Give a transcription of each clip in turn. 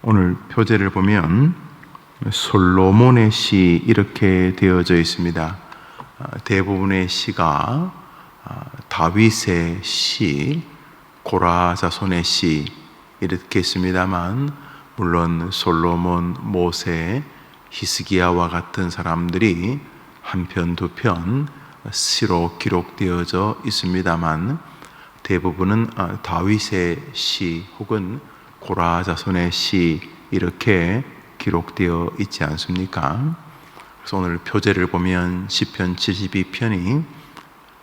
오늘 표제를 보면 솔로몬의 시 이렇게 되어져 있습니다. 대부분의 시가 다윗의 시, 고라 자손의 시 이렇게 있습니다만, 물론 솔로몬, 모세, 히스기야와 같은 사람들이 한 편, 두 편 시로 기록되어져 있습니다만, 대부분은 다윗의 시 혹은 고라 자손의 시 이렇게 기록되어 있지 않습니까? 그래서 오늘 표제를 보면 시편 72편이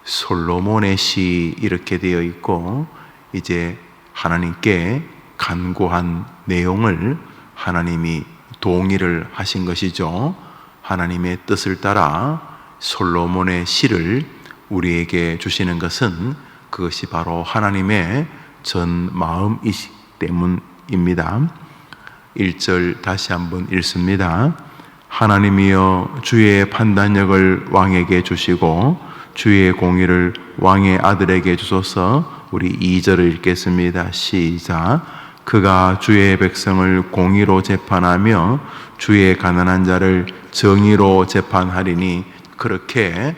솔로몬의 시 이렇게 되어 있고, 이제 하나님께 간구한 내용을 하나님이 동의를 하신 것이죠. 하나님의 뜻을 따라 솔로몬의 시를 우리에게 주시는 것은 그것이 바로 하나님의 전 마음이기 때문입니다. 1절 다시 한번 읽습니다. 하나님이여 주의 판단력을 왕에게 주시고 주의 공의를 왕의 아들에게 주소서. 우리 2절을 읽겠습니다. 시작. 그가 주의 백성을 공의로 재판하며 주의 가난한 자를 정의로 재판하리니, 그렇게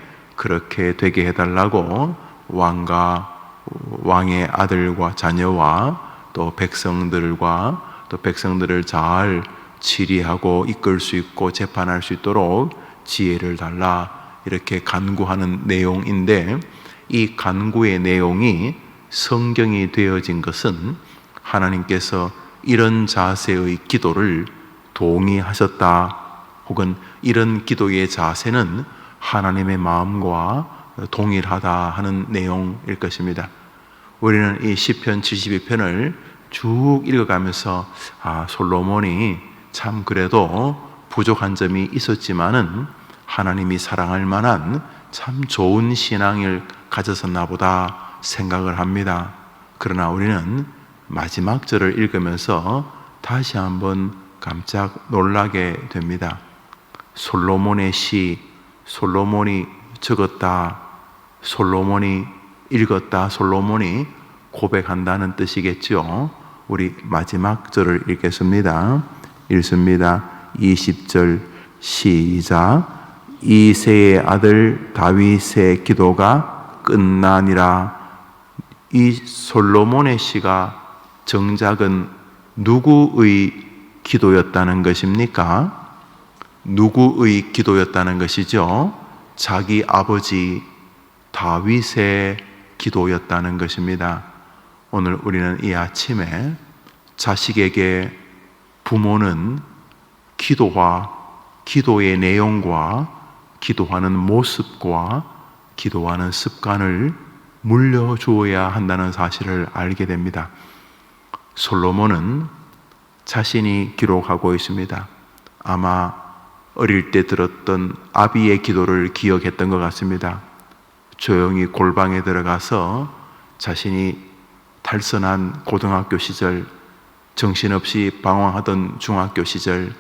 되게 해달라고 왕의 아들과 자녀와 또 백성들을 잘 치리하고 이끌 수 있고 재판할 수 있도록 지혜를 달라, 이렇게 간구하는 내용인데, 이 간구의 내용이 성경이 되어진 것은 하나님께서 이런 자세의 기도를 동의하셨다, 혹은 이런 기도의 자세는 하나님의 마음과 동일하다 하는 내용일 것입니다. 우리는 이 시편 72편을 쭉 읽어가면서 솔로몬이 참 그래도 부족한 점이 있었지만은 하나님이 사랑할 만한 참 좋은 신앙을 가졌었나 보다 생각을 합니다. 그러나 우리는 마지막 절을 읽으면서 다시 한번 깜짝 놀라게 됩니다. 솔로몬의 시, 솔로몬이 적었다, 솔로몬이 읽었다, 솔로몬이 고백한다는 뜻이겠죠. 우리 마지막 절을 읽겠습니다. 읽습니다. 20절 시작. 이새의 아들 다윗의 기도가 끝나니라. 이 솔로몬의 시가 정작은 누구의 기도였다는 것입니까? 누구의 기도였다는 것이죠? 자기 아버지 다윗의 기도였다는 것입니다. 오늘 우리는 이 아침에 자식에게 부모는 기도의 내용과 기도하는 모습과 기도하는 습관을 물려주어야 한다는 사실을 알게 됩니다. 솔로몬은 자신이 기록하고 있습니다. 아마 어릴 때 들었던 아비의 기도를 기억했던 것 같습니다. 조용히 골방에 들어가서 자신이 탈선한 고등학교 시절, 정신없이 방황하던 중학교 시절,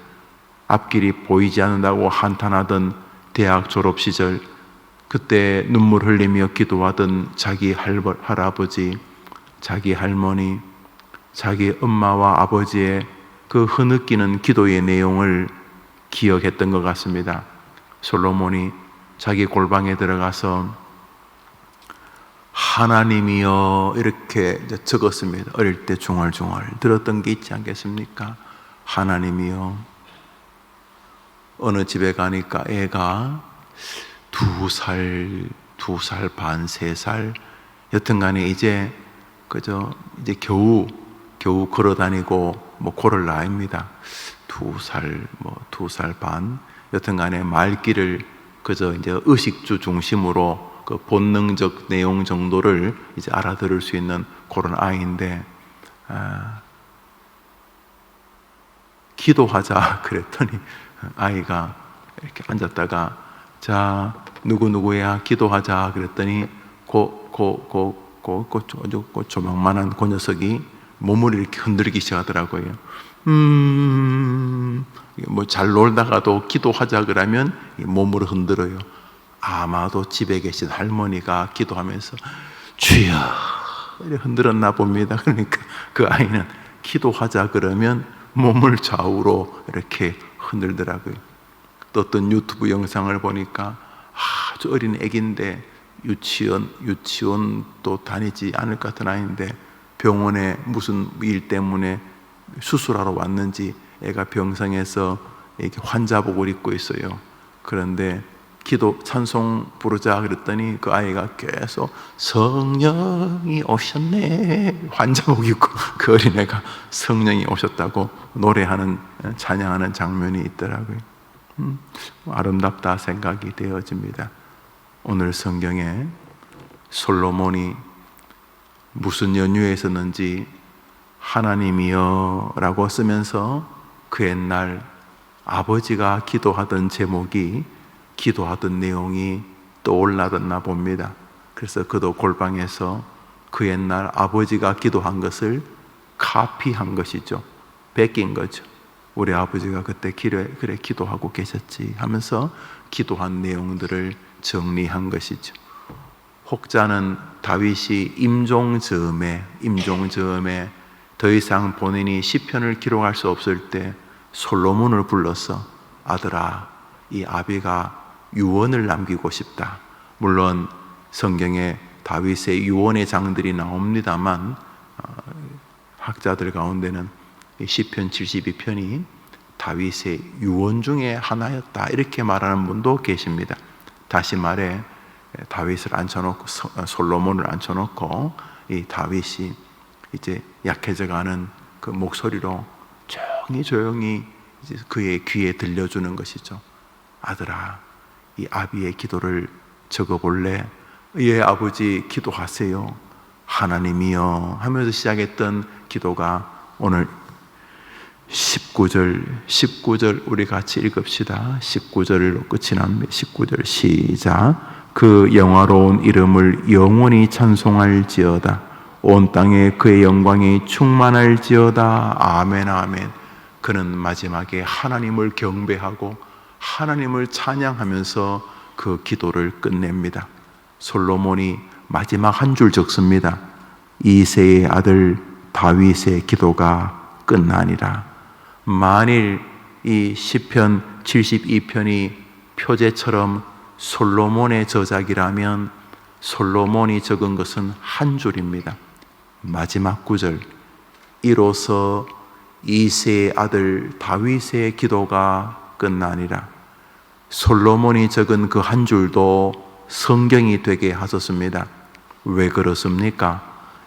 앞길이 보이지 않는다고 한탄하던 대학 졸업 시절, 그때 눈물 흘리며 기도하던 자기 할아버지, 자기 할머니, 자기 엄마와 아버지의 그 흐느끼는 기도의 내용을 기억했던 것 같습니다. 솔로몬이 자기 골방에 들어가서 하나님이여 이렇게 적었습니다. 어릴 때 중얼중얼 들었던 게 있지 않겠습니까? 하나님이여. 어느 집에 가니까 애가 2살 반, 3살, 여튼간에 이제 겨우 걸어 다니고 그럴 나이입니다. 2살 반, 여튼간에 말귀를 이제 의식주 중심으로 그 본능적 내용 정도를 이제 알아들을 수 있는 그런 아이인데, 기도하자 그랬더니 아이가 이렇게 앉았다가 자 누구누구야 기도하자 그랬더니 조망만한 그 녀석이 몸을 이렇게 흔들기 시작하더라고요. 잘 놀다가도 기도하자 그러면 몸을 흔들어요. 아마도 집에 계신 할머니가 기도하면서 주여 이렇게 흔들었나 봅니다. 그러니까 그 아이는 기도하자 그러면 몸을 좌우로 이렇게 흔들더라고요. 또 어떤 유튜브 영상을 보니까 아주 어린 애기인데 유치원도 다니지 않을 것 같은 아이인데 병원에 무슨 일 때문에 수술하러 왔는지 애가 병상에서 이렇게 환자복을 입고 있어요. 그런데 기도 찬송 부르자 그랬더니 그 아이가 계속 성령이 오셨네 환자복 입고 그 어린애가 성령이 오셨다고 노래하는 찬양하는 장면이 있더라고요. 아름답다 생각이 되어집니다. 오늘 성경에 솔로몬이 무슨 연유에 있었는지 하나님이여 라고 쓰면서 그 옛날 아버지가 기도하던 제목이 기도하던 내용이 떠올라졌나 봅니다. 그래서 그도 골방에서 그 옛날 아버지가 기도한 것을 카피한 것이죠. 베낀 거죠. 우리 아버지가 그때 그래 기도하고 계셨지 하면서 기도한 내용들을 정리한 것이죠. 혹자는 다윗이 임종저음에 더 이상 본인이 시편을 기록할 수 없을 때 솔로몬을 불러서 아들아 이 아비가 유언을 남기고 싶다. 물론 성경에 다윗의 유언의 장들이 나옵니다만 학자들 가운데는 시편 72편이 다윗의 유언 중에 하나였다 이렇게 말하는 분도 계십니다. 다시 말해 다윗을 앉혀놓고 솔로몬을 앉혀놓고 이 다윗이 이제 약해져가는 그 목소리로 조용히 이제 그의 귀에 들려주는 것이죠. 아들아 이 아비의 기도를 적어볼래? 예 아버지 기도하세요. 하나님이여 하면서 시작했던 기도가 오늘 19절 우리 같이 읽읍시다. 19절로 끝이 납니다. 19절 시작. 그 영화로운 이름을 영원히 찬송할지어다. 온 땅에 그의 영광이 충만할지어다. 아멘 아멘. 그는 마지막에 하나님을 경배하고 하나님을 찬양하면서 그 기도를 끝냅니다. 솔로몬이 마지막 한 줄 적습니다. 이새의 아들 다윗의 기도가 끝나니라. 만일 이 시편 72편이 표제처럼 솔로몬의 저작이라면 솔로몬이 적은 것은 한 줄입니다. 마지막 구절 이로써 이새의 아들 다윗의 기도가 끝나니라. 솔로몬이 적은 그 한 줄도 성경이 되게 하셨습니다. 왜 그렇습니까?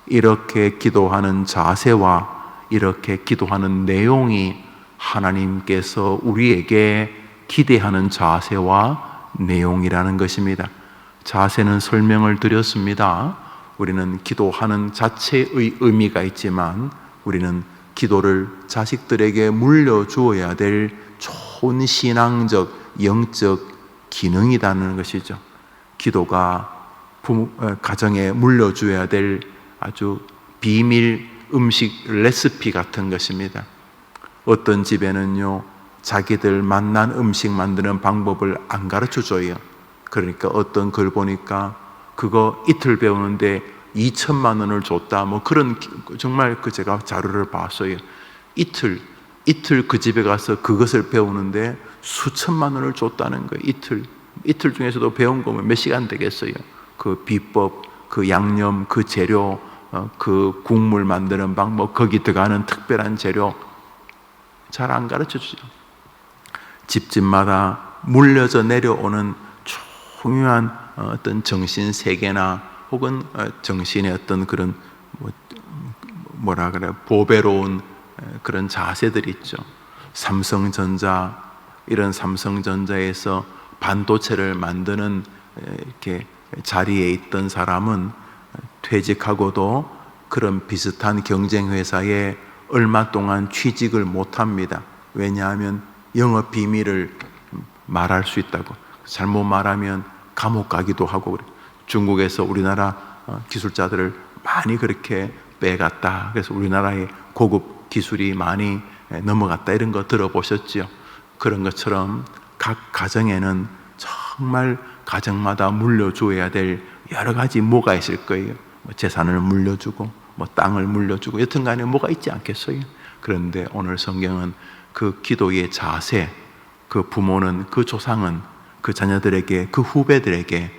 이렇게 기도하는 자세와 이렇게 기도하는 내용이 하나님께서 우리에게 기대하는 자세와 내용이라는 것입니다. 자세는 설명을 드렸습니다. 우리는 기도하는 자체의 의미가 있지만 우리는 기도를 자식들에게 물려주어야 될 좋은 신앙적, 영적 기능이라는 것이죠. 기도가 가정에 물려줘야 될 아주 비밀 음식 레시피 같은 것입니다. 어떤 집에는요 자기들 맛난 음식 만드는 방법을 안 가르쳐줘요. 그러니까 어떤 글 보니까 그거 이틀 배우는데 2천만 원을 줬다 뭐 그런 정말 그 제가 자료를 봤어요. 이틀 그 집에 가서 그것을 배우는데 수천만 원을 줬다는 거예요. 이틀 중에서도 배운 거면 몇 시간 되겠어요. 그 비법, 그 양념, 그 재료, 그 국물 만드는 방법, 거기 들어가는 특별한 재료 잘 안 가르쳐 주죠. 집집마다 물려져 내려오는 중요한 어떤 정신 세계나 혹은 정신의 어떤 그런 뭐라 그래 보배로운 그런 자세들이 있죠. 삼성전자 이런 삼성전자에서 반도체를 만드는 이렇게 자리에 있던 사람은 퇴직하고도 그런 비슷한 경쟁 회사에 얼마 동안 취직을 못 합니다. 왜냐하면 영업 비밀을 말할 수 있다고. 잘못 말하면 감옥 가기도 하고 그래요. 중국에서 우리나라 기술자들을 많이 그렇게 빼갔다. 그래서 우리나라의 고급 기술이 많이 넘어갔다. 이런 거 들어보셨죠? 그런 것처럼 각 가정에는 정말 가정마다 물려줘야 될 여러 가지 뭐가 있을 거예요. 재산을 물려주고 뭐 땅을 물려주고 여튼간에 뭐가 있지 않겠어요? 그런데 오늘 성경은 그 기도의 자세, 그 부모는, 그 조상은 그 자녀들에게, 그 후배들에게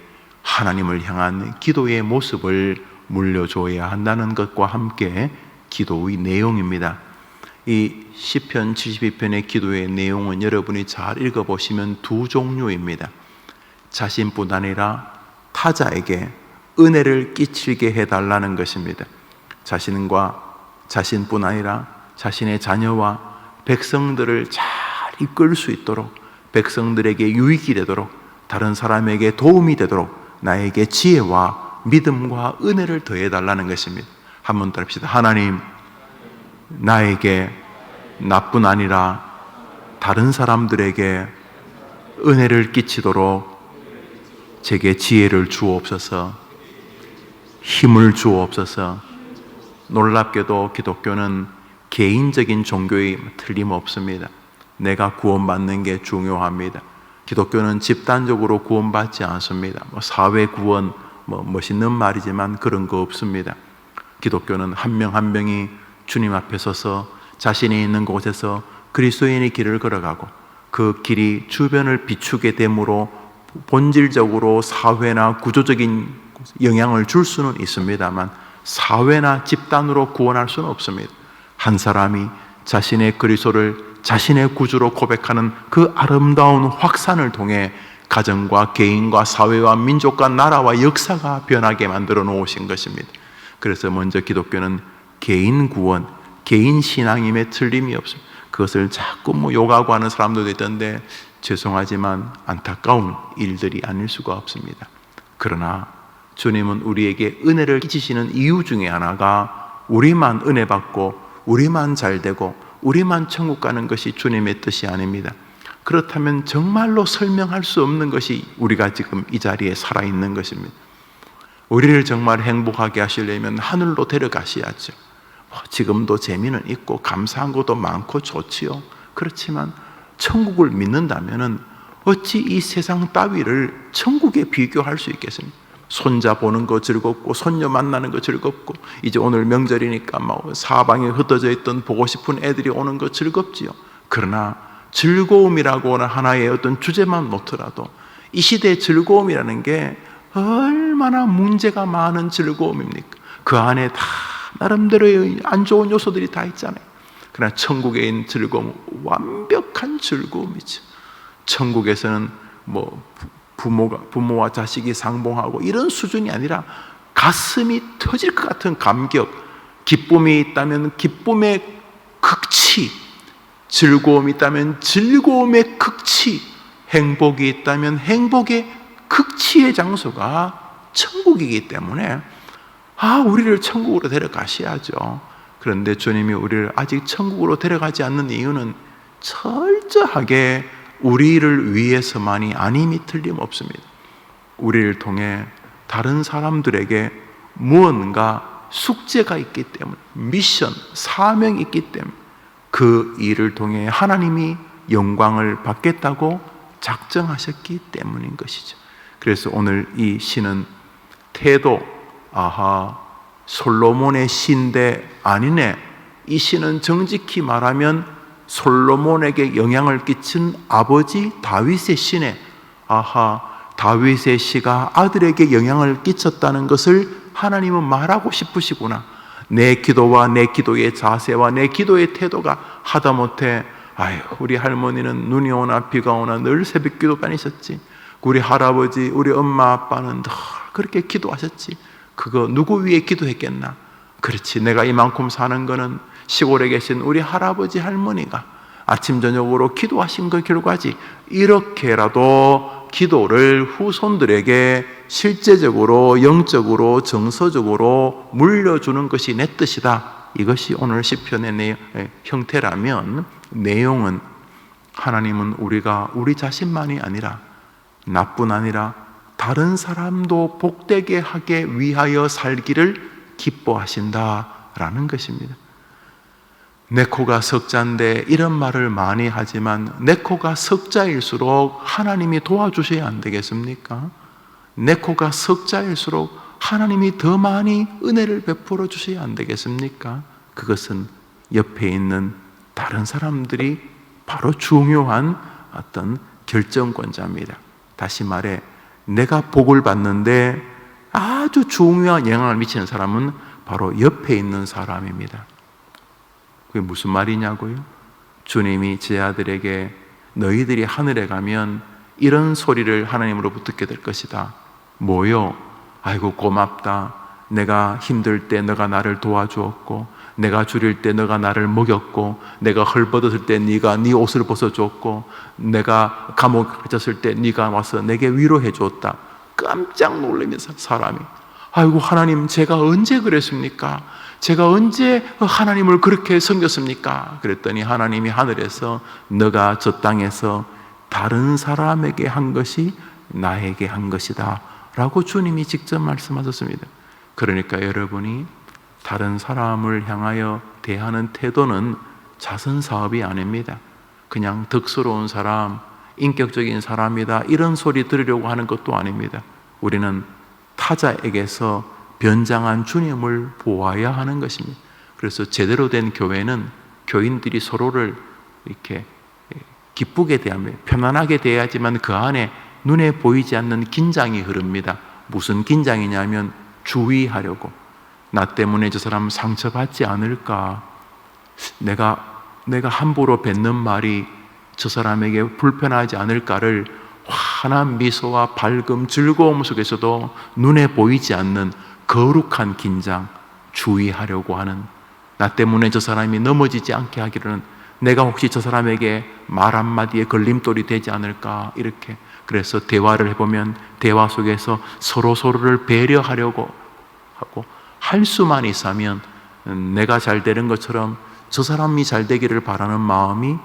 하나님을 향한 기도의 모습을 물려줘야 한다는 것과 함께 기도의 내용입니다. 이 시편 72편의 기도의 내용은 여러분이 잘 읽어보시면 두 종류입니다. 자신뿐 아니라 타자에게 은혜를 끼치게 해달라는 것입니다. 자신뿐 아니라 자신의 자녀와 백성들을 잘 이끌 수 있도록, 백성들에게 유익이 되도록, 다른 사람에게 도움이 되도록 나에게 지혜와 믿음과 은혜를 더해달라는 것입니다. 한번 더 합시다. 하나님, 나에게 나뿐 아니라 다른 사람들에게 은혜를 끼치도록 제게 지혜를 주옵소서, 힘을 주옵소서. 놀랍게도 기독교는 개인적인 종교에 틀림없습니다. 내가 구원받는 게 중요합니다. 기독교는 집단적으로 구원받지 않습니다. 사회 구원, 멋있는 말이지만 그런 거 없습니다. 기독교는 한 명 한 명이 주님 앞에 서서 자신이 있는 곳에서 그리스도인의 길을 걸어가고 그 길이 주변을 비추게 되므로 본질적으로 사회나 구조적인 영향을 줄 수는 있습니다만 사회나 집단으로 구원할 수는 없습니다. 한 사람이 자신의 그리스도를 자신의 구주로 고백하는 그 아름다운 확산을 통해 가정과 개인과 사회와 민족과 나라와 역사가 변하게 만들어 놓으신 것입니다. 그래서 먼저 기독교는 개인 구원, 개인 신앙임에 틀림이 없습니다. 그것을 자꾸 요구하고 하는 사람들도 있던데 죄송하지만 안타까운 일들이 아닐 수가 없습니다. 그러나 주님은 우리에게 은혜를 끼치시는 이유 중에 하나가 우리만 은혜 받고 우리만 잘 되고 우리만 천국 가는 것이 주님의 뜻이 아닙니다. 그렇다면 정말로 설명할 수 없는 것이 우리가 지금 이 자리에 살아있는 것입니다. 우리를 정말 행복하게 하시려면 하늘로 데려가셔야죠. 지금도 재미는 있고 감사한 것도 많고 좋지요. 그렇지만 천국을 믿는다면 어찌 이 세상 따위를 천국에 비교할 수 있겠습니까? 손자 보는 거 즐겁고 손녀 만나는 거 즐겁고 이제 오늘 명절이니까 막 사방에 흩어져 있던 보고 싶은 애들이 오는 거 즐겁지요. 그러나 즐거움이라고 하나의 어떤 주제만 놓더라도 이 시대의 즐거움이라는 게 얼마나 문제가 많은 즐거움입니까? 그 안에 다 나름대로의 안 좋은 요소들이 다 있잖아요. 그러나 천국에 있는 즐거움은 완벽한 즐거움이죠. 천국에서는 부모와 자식이 상봉하고 이런 수준이 아니라 가슴이 터질 것 같은 감격, 기쁨이 있다면 기쁨의 극치, 즐거움이 있다면 즐거움의 극치, 행복이 있다면 행복의 극치의 장소가 천국이기 때문에 우리를 천국으로 데려가셔야죠. 그런데 주님이 우리를 아직 천국으로 데려가지 않는 이유는 철저하게 우리를 위해서만이 아님이 틀림없습니다. 우리를 통해 다른 사람들에게 무언가 숙제가 있기 때문에, 미션, 사명이 있기 때문에 그 일을 통해 하나님이 영광을 받겠다고 작정하셨기 때문인 것이죠. 그래서 오늘 이 시는 태도, 솔로몬의 시인데 아니네. 이 시는 정직히 말하면 솔로몬에게 영향을 끼친 아버지 다윗의 시네. 다윗의 시가 아들에게 영향을 끼쳤다는 것을 하나님은 말하고 싶으시구나. 내 기도와 내 기도의 자세와 내 기도의 태도가 하다못해 우리 할머니는 눈이 오나 비가 오나 늘 새벽기도 다니셨지. 우리 할아버지, 우리 엄마 아빠는 늘 그렇게 기도하셨지. 그거 누구 위해 기도했겠나? 그렇지, 내가 이만큼 사는 거는 시골에 계신 우리 할아버지 할머니가 아침 저녁으로 기도하신 그 결과지. 이렇게라도 기도를 후손들에게 실제적으로 영적으로 정서적으로 물려주는 것이 내 뜻이다. 이것이 오늘 시편의 형태라면, 내용은 하나님은 우리가 우리 자신만이 아니라 나뿐 아니라 다른 사람도 복되게 하게 위하여 살기를 기뻐하신다라는 것입니다. 내 코가 석자인데 이런 말을 많이 하지만 내 코가 석자일수록 하나님이 도와주셔야 안 되겠습니까? 내 코가 석자일수록 하나님이 더 많이 은혜를 베풀어 주셔야 안 되겠습니까? 그것은 옆에 있는 다른 사람들이 바로 중요한 어떤 결정권자입니다. 다시 말해, 내가 복을 받는데 아주 중요한 영향을 미치는 사람은 바로 옆에 있는 사람입니다. 그게 무슨 말이냐고요? 주님이 제 아들에게 너희들이 하늘에 가면 이런 소리를 하나님으로부터 듣게 될 것이다. 뭐요? 아이고 고맙다. 내가 힘들 때 너가 나를 도와주었고, 내가 줄일 때 너가 나를 먹였고, 내가 헐벗었을 때 네가 네 옷을 벗어줬고, 내가 감옥에 갇혔을 때 네가 와서 내게 위로해 줬다. 깜짝 놀라면서 사람이, 아이고 하나님, 제가 언제 그랬습니까? 제가 언제 하나님을 그렇게 섬겼습니까? 그랬더니 하나님이 하늘에서 너가 저 땅에서 다른 사람에게 한 것이 나에게 한 것이다 라고 주님이 직접 말씀하셨습니다. 그러니까 여러분이 다른 사람을 향하여 대하는 태도는 자선 사업이 아닙니다. 그냥 덕스러운 사람, 인격적인 사람이다 이런 소리 들으려고 하는 것도 아닙니다. 우리는 타자에게서 변장한 주님을 보아야 하는 것입니다. 그래서 제대로 된 교회는 교인들이 서로를 이렇게 기쁘게 대하며 편안하게 대하지만 그 안에 눈에 보이지 않는 긴장이 흐릅니다. 무슨 긴장이냐면 주의하려고, 나 때문에 저 사람 상처받지 않을까, 내가 함부로 뱉는 말이 저 사람에게 불편하지 않을까를 환한 미소와 밝음, 즐거움 속에서도 눈에 보이지 않는 거룩한 긴장, 주의하려고 하는, 나 때문에 저 사람이 넘어지지 않게 하기로는 내가 혹시 저 사람에게 말 한마디에 걸림돌이 되지 않을까, 이렇게. 그래서 대화를 해보면 대화 속에서 서로를 배려하려고 하고, 할 수만 있으면 내가 잘 되는 것처럼 저 사람이 잘 되기를 바라는 마음이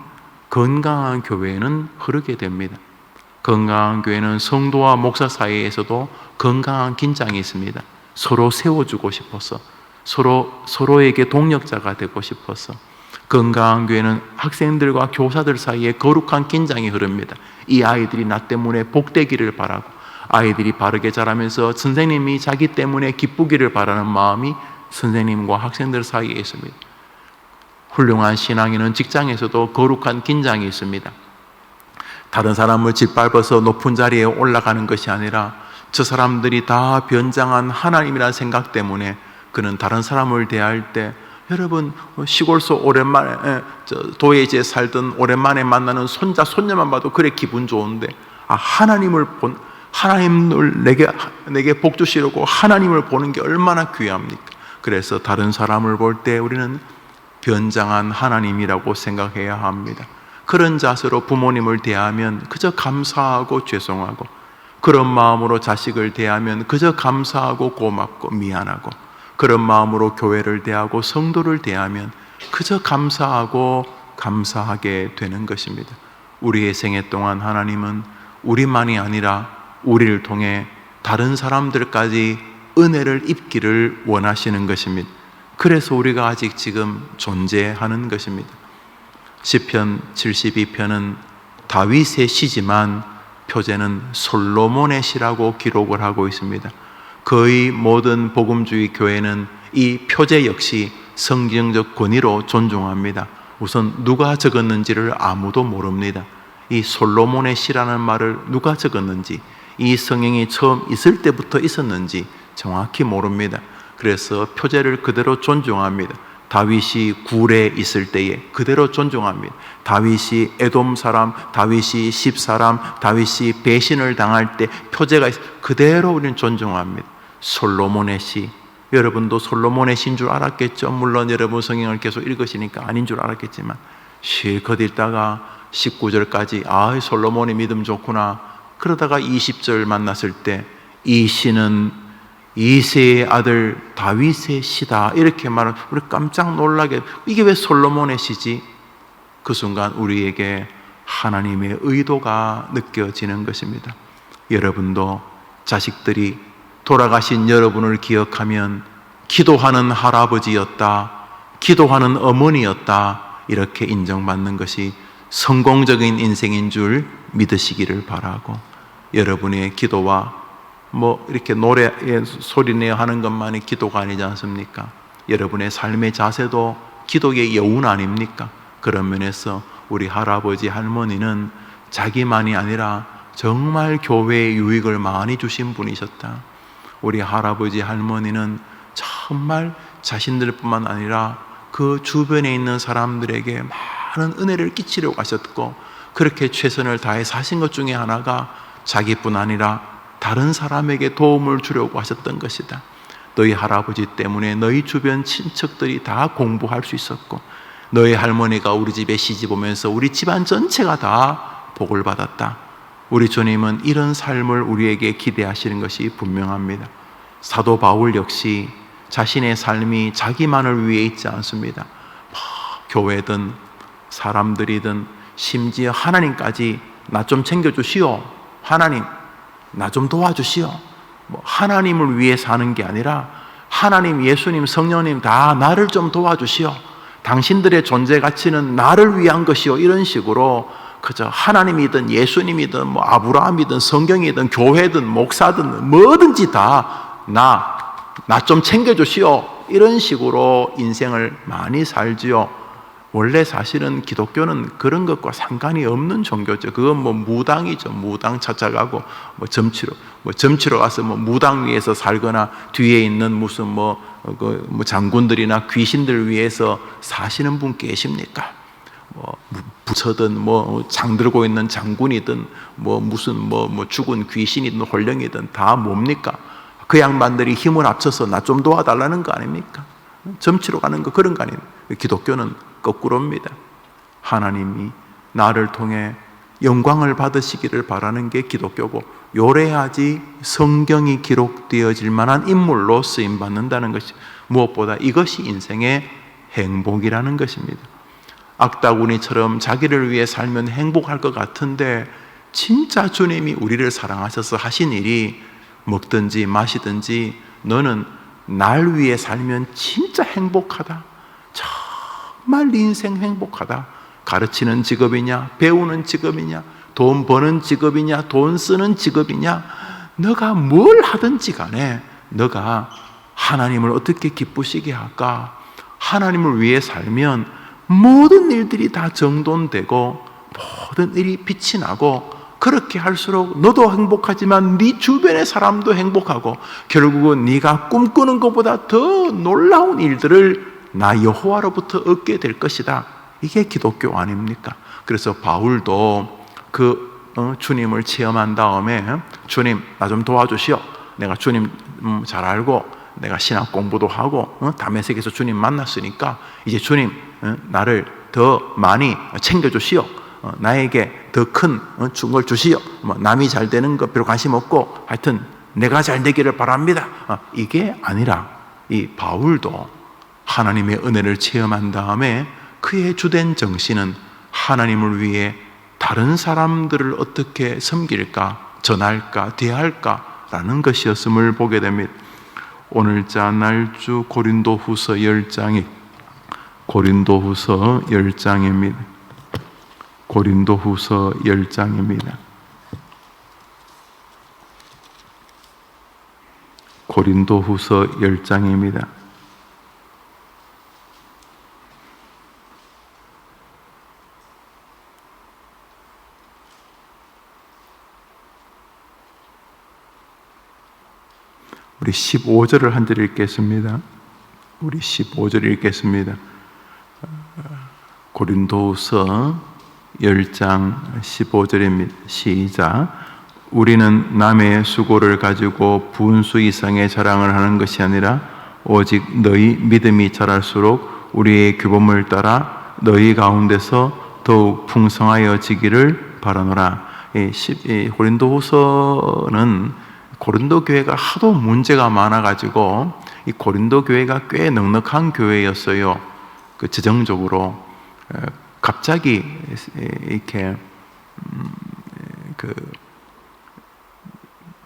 건강한 교회에는 흐르게 됩니다. 건강한 교회는 성도와 목사 사이에서도 건강한 긴장이 있습니다. 서로 세워주고 싶어서, 서로에게 동력자가 되고 싶어서. 건강한 교회는 학생들과 교사들 사이에 거룩한 긴장이 흐릅니다. 이 아이들이 나 때문에 복되기를 바라고, 아이들이 바르게 자라면서 선생님이 자기 때문에 기쁘기를 바라는 마음이 선생님과 학생들 사이에 있습니다. 훌륭한 신앙인은 직장에서도 거룩한 긴장이 있습니다. 다른 사람을 짓밟아서 높은 자리에 올라가는 것이 아니라 저 사람들이 다 변장한 하나님이라는 생각 때문에 그는 다른 사람을 대할 때, 여러분 시골서 오랜만에 도예지에 살던 오랜만에 만나는 손자 손녀만 봐도 그래 기분 좋은데, 하나님을 내게 복 주시려고 하나님을 보는 게 얼마나 귀합니까? 그래서 다른 사람을 볼 때 우리는 변장한 하나님이라고 생각해야 합니다. 그런 자세로 부모님을 대하면 그저 감사하고 죄송하고, 그런 마음으로 자식을 대하면 그저 감사하고 고맙고 미안하고, 그런 마음으로 교회를 대하고 성도를 대하면 그저 감사하고 감사하게 되는 것입니다. 우리의 생애 동안 하나님은 우리만이 아니라 우리를 통해 다른 사람들까지 은혜를 입기를 원하시는 것입니다. 그래서 우리가 아직 지금 존재하는 것입니다. 시편 72편은 다윗의 시지만 표제는 솔로몬의 시라고 기록을 하고 있습니다. 거의 모든 복음주의 교회는 이 표제 역시 성경적 권위로 존중합니다. 우선 누가 적었는지를 아무도 모릅니다. 이 솔로몬의 시라는 말을 누가 적었는지, 이 성경이 처음 있을 때부터 있었는지 정확히 모릅니다. 그래서 표제를 그대로 존중합니다. 다윗이 굴에 있을 때에 그대로 존중합니다. 다윗이 에돔 사람, 다윗이 십 사람, 다윗이 배신을 당할 때 표제가 그대로 우리는 존중합니다. 솔로몬의 시, 여러분도 솔로몬의 시인 줄 알았겠죠? 물론 여러분 성경을 계속 읽으시니까 아닌 줄 알았겠지만, 실컷 읽다가 19절까지 솔로몬의 믿음 좋구나, 그러다가 20절 만났을 때 이 시는 이새의 아들 다윗의 시다 이렇게 말하면 우리 깜짝 놀라게, 이게 왜 솔로몬의 시지? 그 순간 우리에게 하나님의 의도가 느껴지는 것입니다. 여러분도 자식들이 돌아가신 여러분을 기억하면 기도하는 할아버지였다, 기도하는 어머니였다 이렇게 인정받는 것이 성공적인 인생인 줄 믿으시기를 바라고, 여러분의 기도와 이렇게 노래에 소리내어 하는 것만이 기도가 아니지 않습니까? 여러분의 삶의 자세도 기독의 여운 아닙니까? 그런 면에서 우리 할아버지 할머니는 자기만이 아니라 정말 교회에 유익을 많이 주신 분이셨다. 우리 할아버지 할머니는 정말 자신들뿐만 아니라 그 주변에 있는 사람들에게 많은 은혜를 끼치려고 하셨고, 그렇게 최선을 다해 사신 것 중에 하나가 자기뿐 아니라 다른 사람에게 도움을 주려고 하셨던 것이다. 너희 할아버지 때문에 너희 주변 친척들이 다 공부할 수 있었고, 너희 할머니가 우리 집에 시집 오면서 우리 집안 전체가 다 복을 받았다. 우리 주님은 이런 삶을 우리에게 기대하시는 것이 분명합니다. 사도 바울 역시 자신의 삶이 자기만을 위해 있지 않습니다. 교회든 사람들이든 심지어 하나님까지 나 좀 챙겨주시오, 하나님 나 좀 도와주시오, 하나님을 위해 사는 게 아니라 하나님, 예수님, 성령님 다 나를 좀 도와주시오, 당신들의 존재 가치는 나를 위한 것이요, 이런 식으로 그저 하나님이든 예수님이든 아브라함이든 성경이든 교회든 목사든 뭐든지 다 나 좀 챙겨주시오, 이런 식으로 인생을 많이 살지요. 원래 사실은 기독교는 그런 것과 상관이 없는 종교죠. 그건 무당이죠. 무당 찾아가고 점치러 가서 무당 위에서 살거나 뒤에 있는 무슨 장군들이나 귀신들 위해서 사시는 분 계십니까? 부처든 장 들고 있는 장군이든 무슨 죽은 귀신이든 홀령이든 다 뭡니까? 그 양반들이 힘을 합쳐서 나 좀 도와달라는 거 아닙니까? 점치러 가는 거, 그런 거 아닙니까? 기독교는 거꾸로입니다. 하나님이 나를 통해 영광을 받으시기를 바라는 게 기독교고, 요래야지 성경이 기록되어질 만한 인물로 쓰임받는다는 것이, 무엇보다 이것이 인생의 행복이라는 것입니다. 악다구니처럼 자기를 위해 살면 행복할 것 같은데, 진짜 주님이 우리를 사랑하셔서 하신 일이 먹든지 마시든지 너는 날 위해 살면 진짜 행복하다, 정말 네 인생 행복하다. 가르치는 직업이냐, 배우는 직업이냐, 돈 버는 직업이냐, 돈 쓰는 직업이냐, 너가 뭘 하든지 간에 너가 하나님을 어떻게 기쁘시게 할까? 하나님을 위해 살면 모든 일들이 다 정돈되고 모든 일이 빛이 나고, 그렇게 할수록 너도 행복하지만 네 주변의 사람도 행복하고, 결국은 네가 꿈꾸는 것보다 더 놀라운 일들을 나 여호와로부터 얻게 될 것이다. 이게 기독교 아닙니까? 그래서 바울도 주님을 체험한 다음에, 주님 나 좀 도와주시오, 내가 주님 잘 알고 내가 신학 공부도 하고 다메섹에서 주님 만났으니까 이제 주님 나를 더 많이 챙겨주시오, 나에게 더 큰 준 걸 주시오, 남이 잘 되는 것 별로 관심 없고 하여튼 내가 잘 되기를 바랍니다. 이게 아니라 이 바울도 하나님의 은혜를 체험한 다음에 그의 주된 정신은 하나님을 위해 다른 사람들을 어떻게 섬길까, 전할까, 대할까라는 것이었음을 보게 됩니다. 오늘자 날주 고린도후서 10장이 고린도후서 10장입니다. 고린도후서 10장입니다. 고린도후서 10장입니다. 우리 15절을 한 절 읽겠습니다. 우리 15절 읽겠습니다. 고린도후서 10장 15절입니다. 시작. 우리는 남의 수고를 가지고 분수 이상의 자랑을 하는 것이 아니라 오직 너희 믿음이 자랄수록 우리의 규범을 따라 너희 가운데서 더욱 풍성하여지기를 바라노라. 고린도후서는 고린도 교회가 하도 문제가 많아가지고 이 고린도 교회가 꽤 넉넉한 교회였어요. 재정적으로 갑자기 이렇게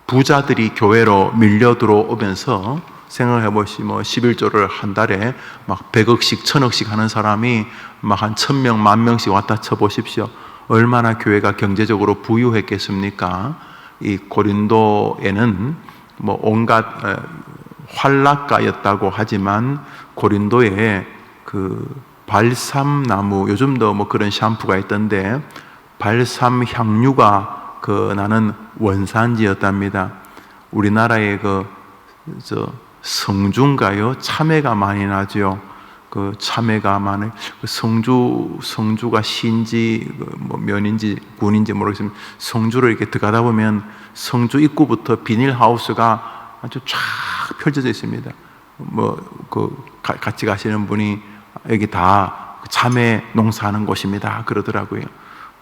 부자들이 교회로 밀려 들어오면서 생각해 보시면 11조를 한 달에 막 100억씩 1000억씩 하는 사람이 막 한 1000명 10,000명씩 왔다 쳐 보십시오. 얼마나 교회가 경제적으로 부유했겠습니까? 이 고린도에는 온갖 환락가였다고 하지만 고린도에 발삼나무, 요즘도 뭐 그런 샴푸가 있던데 발삼 향유가 나는 원산지였답니다. 우리나라에 성주인가요? 참외가 많이 나죠. 참외가 많은 성주가 시인지 뭐 면인지 군인지 모르겠습니다. 성주를 이렇게 들어가다 보면 성주 입구부터 비닐하우스가 아주 쫙 펼쳐져 있습니다. 같이 가시는 분이 여기 다 참외 농사하는 곳입니다 그러더라고요.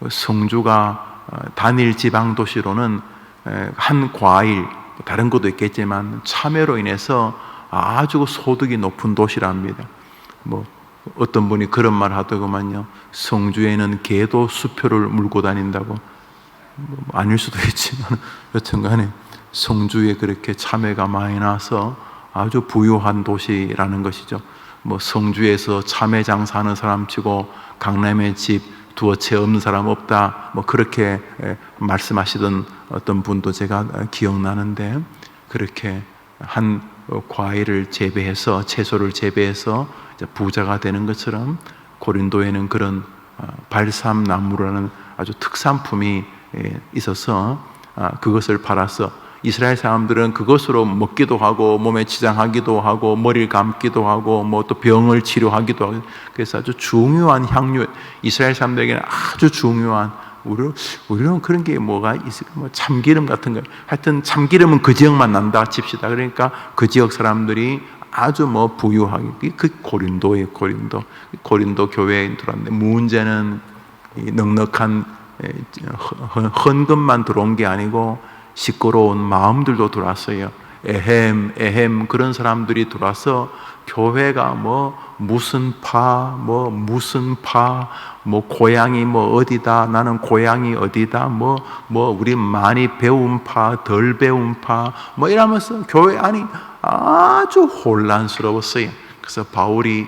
성주가 단일 지방 도시로는 한 과일, 다른 것도 있겠지만 참외로 인해서 아주 소득이 높은 도시랍니다. 어떤 분이 그런 말 하더구만요. 성주에는 개도 수표를 물고 다닌다고. 아닐 수도 있지만 여튼간에 성주에 그렇게 참외가 많이 나서 아주 부유한 도시라는 것이죠. 성주에서 참외 장사하는 사람 치고 강남에 집 두어 채 없는 사람 없다, 그렇게 말씀하시던 어떤 분도 제가 기억나는데, 그렇게 한 과일을 재배해서, 채소를 재배해서 부자가 되는 것처럼 고린도에는 그런 발삼나무라는 아주 특산품이 있어서 그것을 팔아서 이스라엘 사람들은 그것으로 먹기도 하고 몸에 치장하기도 하고 머리를 감기도 하고 또 병을 치료하기도 하고, 그래서 아주 중요한 향유, 이스라엘 사람들에게는 아주 중요한, 우리는 그런 게 뭐가 있을까? 참기름 같은 거. 하여튼 참기름은 그 지역만 난다 칩시다. 그러니까 그 지역 사람들이 아주 부유하게, 고린도예요. 고린도 교회에 들어왔는데, 문제는 넉넉한 헌금만 들어온 게 아니고 시끄러운 마음들도 들어왔어요. 에헴 그런 사람들이 들어와서 교회가 무슨 파, 고향이 어디다, 나는 고향이 어디다, 우리 많이 배운 파, 덜 배운 파, 이러면서 교회 안이 아주 혼란스러웠어요. 그래서 바울이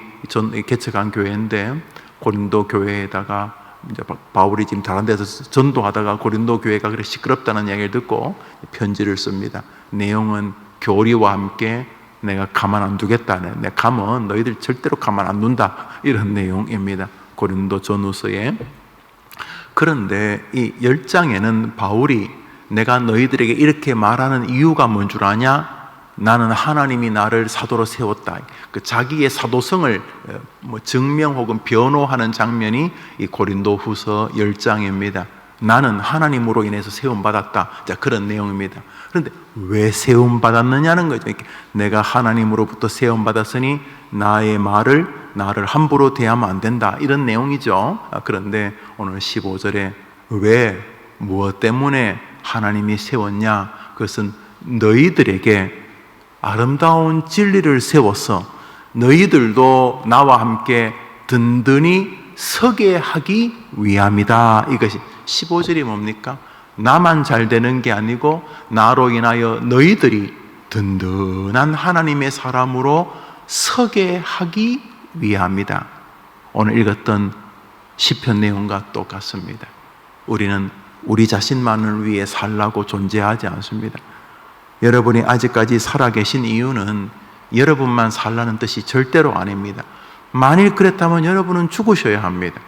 개척한 교회인데, 고린도 교회에다가 이제 바울이 지금 다른 데서 전도하다가 고린도 교회가 그렇게 시끄럽다는 이야기를 듣고 편지를 씁니다. 내용은 교리와 함께 내가 가만 안 두겠다, 내 가면 너희들 절대로 가만 안 둔다, 이런 내용입니다. 고린도 전후서에. 그런데 이 10장에는 바울이 내가 너희들에게 이렇게 말하는 이유가 뭔 줄 아냐? 나는 하나님이 나를 사도로 세웠다. 자기의 사도성을 증명 혹은 변호하는 장면이 이 고린도후서 10장입니다. 나는 하나님으로 인해서 세움받았다. 자, 그런 내용입니다. 그런데 왜 세움받았느냐는 거죠. 내가 하나님으로부터 세움받았으니 나의 나를 함부로 대하면 안 된다, 이런 내용이죠. 그런데 오늘 15절에 왜, 무엇 때문에 하나님이 세웠냐? 그것은 너희들에게 아름다운 진리를 세워서 너희들도 나와 함께 든든히 서게 하기 위함이다. 이것이 15절이 뭡니까? 나만 잘 되는 게 아니고 나로 인하여 너희들이 든든한 하나님의 사람으로 서게 하기 위함이다. 오늘 읽었던 시편 내용과 똑같습니다. 우리는 우리 자신만을 위해 살라고 존재하지 않습니다. 여러분이 아직까지 살아계신 이유는 여러분만 살라는 뜻이 절대로 아닙니다. 만일 그랬다면 여러분은 죽으셔야 합니다.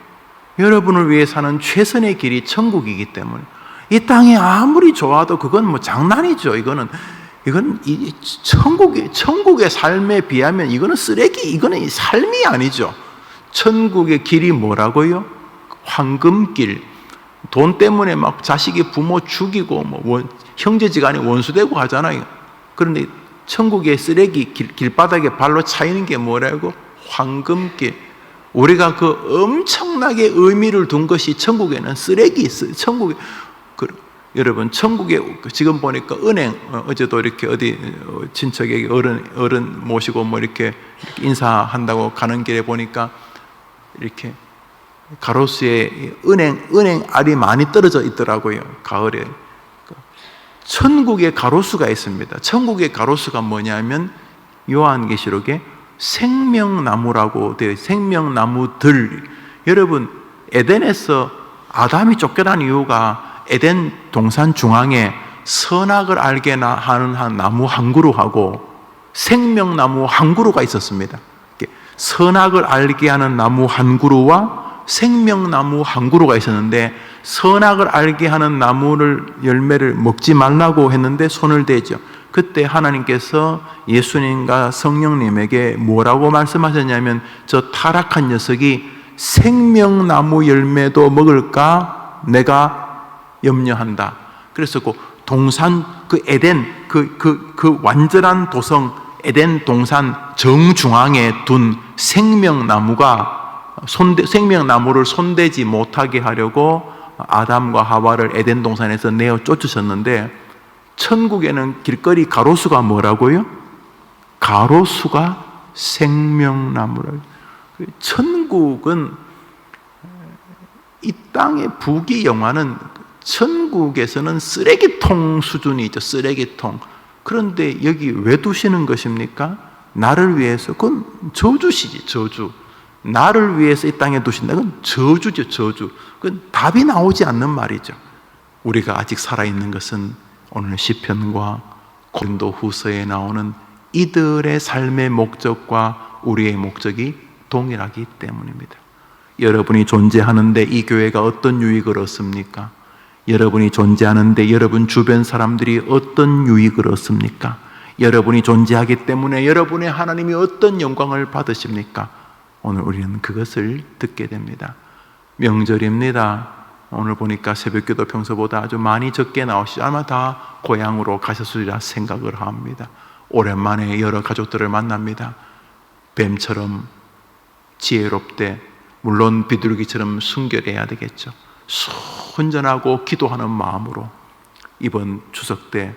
여러분을 위해 사는 최선의 길이 천국이기 때문에, 이 땅이 아무리 좋아도 그건 장난이죠. 이건 이 천국의 삶에 비하면 이거는 쓰레기, 이거는 삶이 아니죠. 천국의 길이 뭐라고요? 황금길. 돈 때문에 막 자식이 부모 죽이고 형제지간에 원수되고 하잖아요. 그런데 천국의 쓰레기, 길바닥에 발로 차이는 게 뭐라고? 황금길. 우리가 그 엄청나게 의미를 둔 것이 천국에는 쓰레기 있어요. 여러분, 천국에 지금 보니까 은행, 어제도 이렇게 어디 친척에게 어른 모시고 이렇게 인사한다고 가는 길에 보니까 이렇게 가로수에 은행 알이 많이 떨어져 있더라고요. 가을에. 천국에 가로수가 있습니다. 천국의 가로수가 뭐냐면 요한계시록에 생명나무라고 되어 있어요. 생명나무들. 여러분, 에덴에서 아담이 쫓겨난 이유가 에덴 동산 중앙에 선악을 알게 하는 한 나무 한 그루하고 생명나무 한 그루가 있었습니다. 선악을 알게 하는 나무 한 그루와 생명나무 한 그루가 있었는데, 선악을 알게 하는 나무를 열매를 먹지 말라고 했는데 손을 대죠. 그때 하나님께서 예수님과 성령님에게 뭐라고 말씀하셨냐면, 저 타락한 녀석이 생명나무 열매도 먹을까 내가 염려한다. 그래서 그 동산, 그 에덴, 그 완전한 도성 에덴 동산 정중앙에 둔 생명나무를 손대지 못하게 하려고 아담과 하와를 에덴 동산에서 내어 쫓으셨는데, 천국에는 길거리 가로수가 뭐라고요? 가로수가 생명나무를. 천국은, 이 땅의 부귀영화는 천국에서는 쓰레기통 수준이죠. 쓰레기통. 그런데 여기 왜 두시는 것입니까? 나를 위해서. 그건 저주시지, 저주. 나를 위해서 이 땅에 두신다. 그건 저주죠, 저주. 그건 답이 나오지 않는 말이죠. 우리가 아직 살아있는 것은 오늘 시편과 고린도후서에 나오는 이들의 삶의 목적과 우리의 목적이 동일하기 때문입니다. 여러분이 존재하는데 이 교회가 어떤 유익을 얻습니까? 여러분이 존재하는데 여러분 주변 사람들이 어떤 유익을 얻습니까? 여러분이 존재하기 때문에 여러분의 하나님이 어떤 영광을 받으십니까? 오늘 우리는 그것을 듣게 됩니다. 명절입니다. 오늘 보니까 새벽기도 평소보다 아주 많이 적게 나오시죠. 아마 다 고향으로 가셨으리라 생각을 합니다. 오랜만에 여러 가족들을 만납니다. 뱀처럼 지혜롭되, 물론 비둘기처럼 순결해야 되겠죠. 순전하고 기도하는 마음으로 이번 추석 때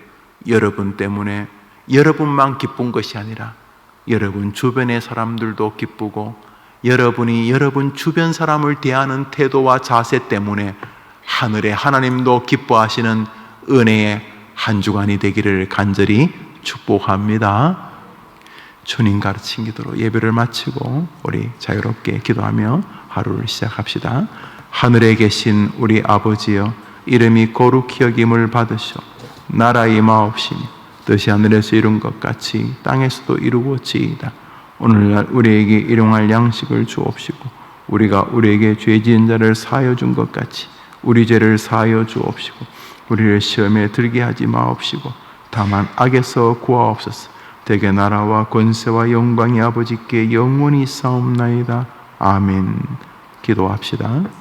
여러분 때문에 여러분만 기쁜 것이 아니라 여러분 주변의 사람들도 기쁘고, 여러분이 여러분 주변 사람을 대하는 태도와 자세 때문에 하늘의 하나님도 기뻐하시는 은혜의 한 주간이 되기를 간절히 축복합니다. 주님 가르친 기도로 예배를 마치고 우리 자유롭게 기도하며 하루를 시작합시다. 하늘에 계신 우리 아버지여, 이름이 거룩히 여김을 받으시오. 나라 임하옵시며 뜻이 하늘에서 이룬 것 같이 땅에서도 이루어지이다. 오늘날 우리에게 일용할 양식을 주옵시고, 우리가 우리에게 죄 지은 자를 사하여 준 것 같이 우리 죄를 사하여 주옵시고, 우리를 시험에 들게 하지 마옵시고 다만 악에서 구하옵소서. 대개 나라와 권세와 영광이 아버지께 영원히 있사옵나이다. 아멘. 기도합시다.